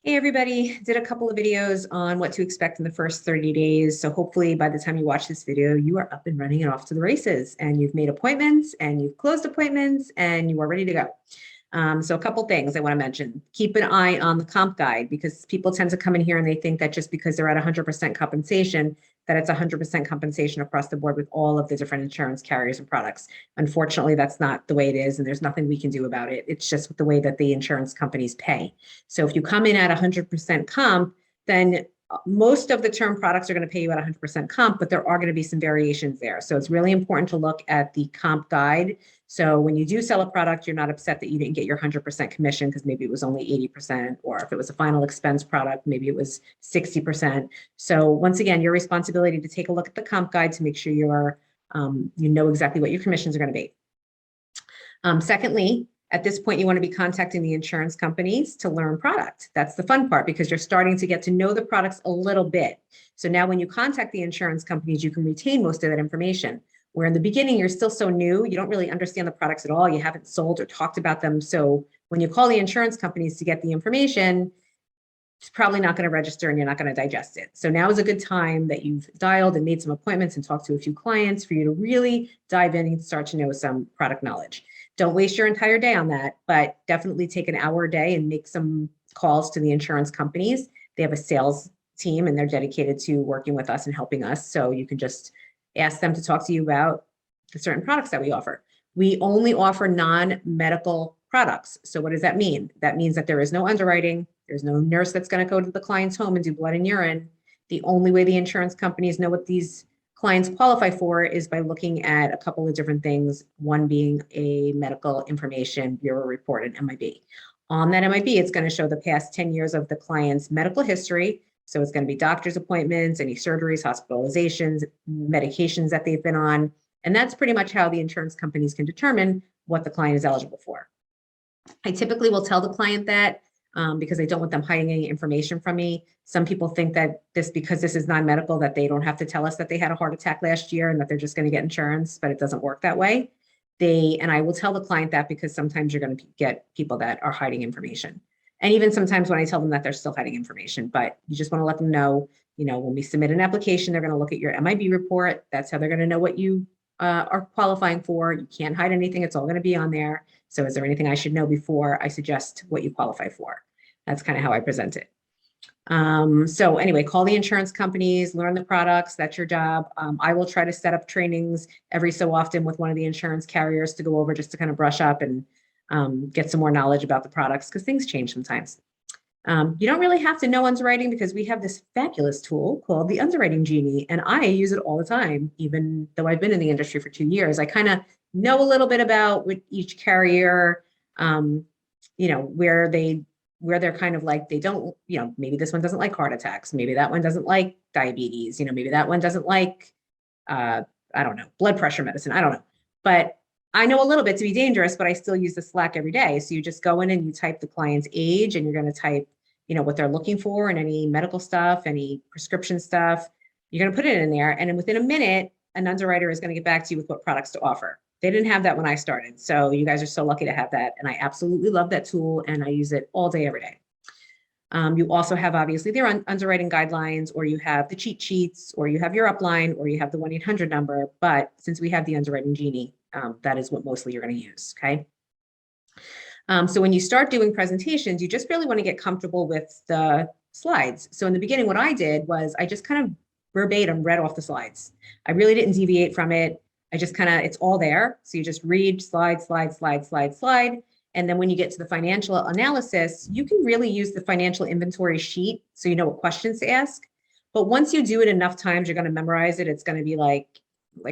Hey everybody, did a couple of videos on what to expect in the first 30 days. So hopefully by the time you watch this video, you are up and running and off to the races and you've made appointments and you've closed appointments and you are ready to go. So a couple things I want to mention. Keep an eye on the comp guide because people tend to come in here and they think that just because they're at 100% compensation, that it's 100% compensation across the board with all of the different insurance carriers and products. Unfortunately, that's not the way it is, and there's nothing we can do about it. It's just the way that the insurance companies pay. So if you come in at 100% comp, then most of the term products are going to pay you at 100% comp, but there are going to be some variations there. So it's really important to look at the comp guide. So when you do sell a product, you're not upset that you didn't get your 100% commission because maybe it was only 80%, or if it was a final expense product, maybe it was 60%. So once again, your responsibility to take a look at the comp guide to make sure you know exactly what your commissions are going to be. Secondly, at this point, you want to be contacting the insurance companies to learn product. That's the fun part because you're starting to get to know the products a little bit. So now when you contact the insurance companies, you can retain most of that information. Where in the beginning, you're still so new, you don't really understand the products at all. You haven't sold or talked about them. So when you call the insurance companies to get the information, it's probably not going to register and you're not going to digest it. So now is a good time that you've dialed and made some appointments and talked to a few clients for you to really dive in and start to know some product knowledge. Don't waste your entire day on that, but definitely take an hour a day and make some calls to the insurance companies. They have a sales team and they're dedicated to working with us and helping us. So you can just ask them to talk to you about the certain products that we offer. We only offer non-medical products. So what does that mean? That means that there is no underwriting. There's no nurse that's going to go to the client's home and do blood and urine. The only way the insurance companies know what these clients qualify for is by looking at a couple of different things, one being a medical information bureau report, an MIB. On that MIB, it's going to show the past 10 years of the client's medical history. So it's going to be doctor's appointments, any surgeries, hospitalizations, medications that they've been on. And that's pretty much how the insurance companies can determine what the client is eligible for. I typically will tell the client that because I don't want them hiding any information from me. Some people think that because this is non-medical, that they don't have to tell us that they had a heart attack last year and that they're just going to get insurance, but it doesn't work that way. And I will tell the client that because sometimes you're going to get people that are hiding information. And even sometimes when I tell them that they're still hiding information, but you just want to let them know, when we submit an application, they're going to look at your MIB report. That's how they're going to know what you are qualifying for. You can't hide anything. It's all going to be on there. So is there anything I should know before I suggest what you qualify for? That's kind of how I present it. So anyway, call the insurance companies, learn the products. That's your job. I will try to set up trainings every so often with one of the insurance carriers to go over just to kind of brush up and get some more knowledge about the products because things change sometimes. You don't really have to know underwriting because we have this fabulous tool called the Underwriting Genie, and I use it all the time, even though I've been in the industry for 2 years. I kind of know a little bit about with each carrier, where they're kind of like, they don't, maybe this one doesn't like heart attacks. Maybe that one doesn't like diabetes. Maybe that one doesn't like, I don't know, blood pressure medicine. I don't know. But I know a little bit to be dangerous, but I still use the Slack every day. So you just go in and you type the client's age and you're going to type, what they're looking for and any medical stuff, any prescription stuff. You're going to put it in there. And then within a minute, an underwriter is going to get back to you with what products to offer. They didn't have that when I started. So you guys are so lucky to have that. And I absolutely love that tool and I use it all day, every day. You also have obviously their underwriting guidelines, or you have the cheat sheets, or you have your upline, or you have the 1-800 number. But since we have the Underwriting Genie, that is what mostly you're going to use. Okay. So when you start doing presentations, you just really want to get comfortable with the slides. So in the beginning, what I did was I just kind of verbatim read off the slides. I really didn't deviate from it. I just it's all there. So you just read slide. And then when you get to the financial analysis, you can really use the financial inventory sheet so you know what questions to ask. But once you do it enough times, you're going to memorize it. It's going to be like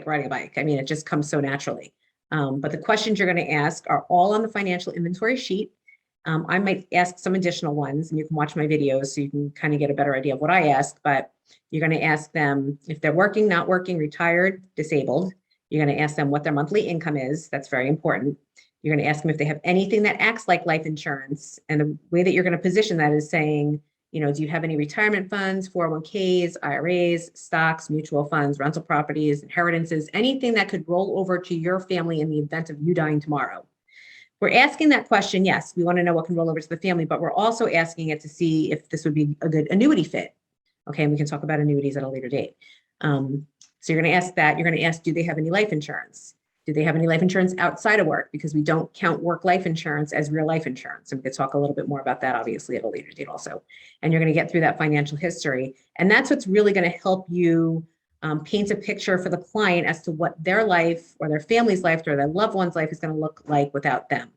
riding a bike. I mean, it just comes so naturally. But the questions you're going to ask are all on the financial inventory sheet. I might ask some additional ones, and you can watch my videos so you can kind of get a better idea of what I ask. But you're going to ask them if they're working, not working, retired, disabled. You're going to ask them what their monthly income is. That's very important. You're going to ask them if they have anything that acts like life insurance. And the way that you're going to position that is saying, do you have any retirement funds, 401ks, IRAs, stocks, mutual funds, rental properties, inheritances, anything that could roll over to your family in the event of you dying tomorrow? We're asking that question. Yes, we want to know what can roll over to the family, but we're also asking it to see if this would be a good annuity fit. Okay, and we can talk about annuities at a later date. So you're going to ask that. You're going to ask, do they have any life insurance? Do they have any life insurance outside of work? Because we don't count work life insurance as real life insurance. And we could talk a little bit more about that, obviously, at a later date also. And you're going to get through that financial history. And that's what's really going to help you paint a picture for the client as to what their life or their family's life or their loved one's life is going to look like without them.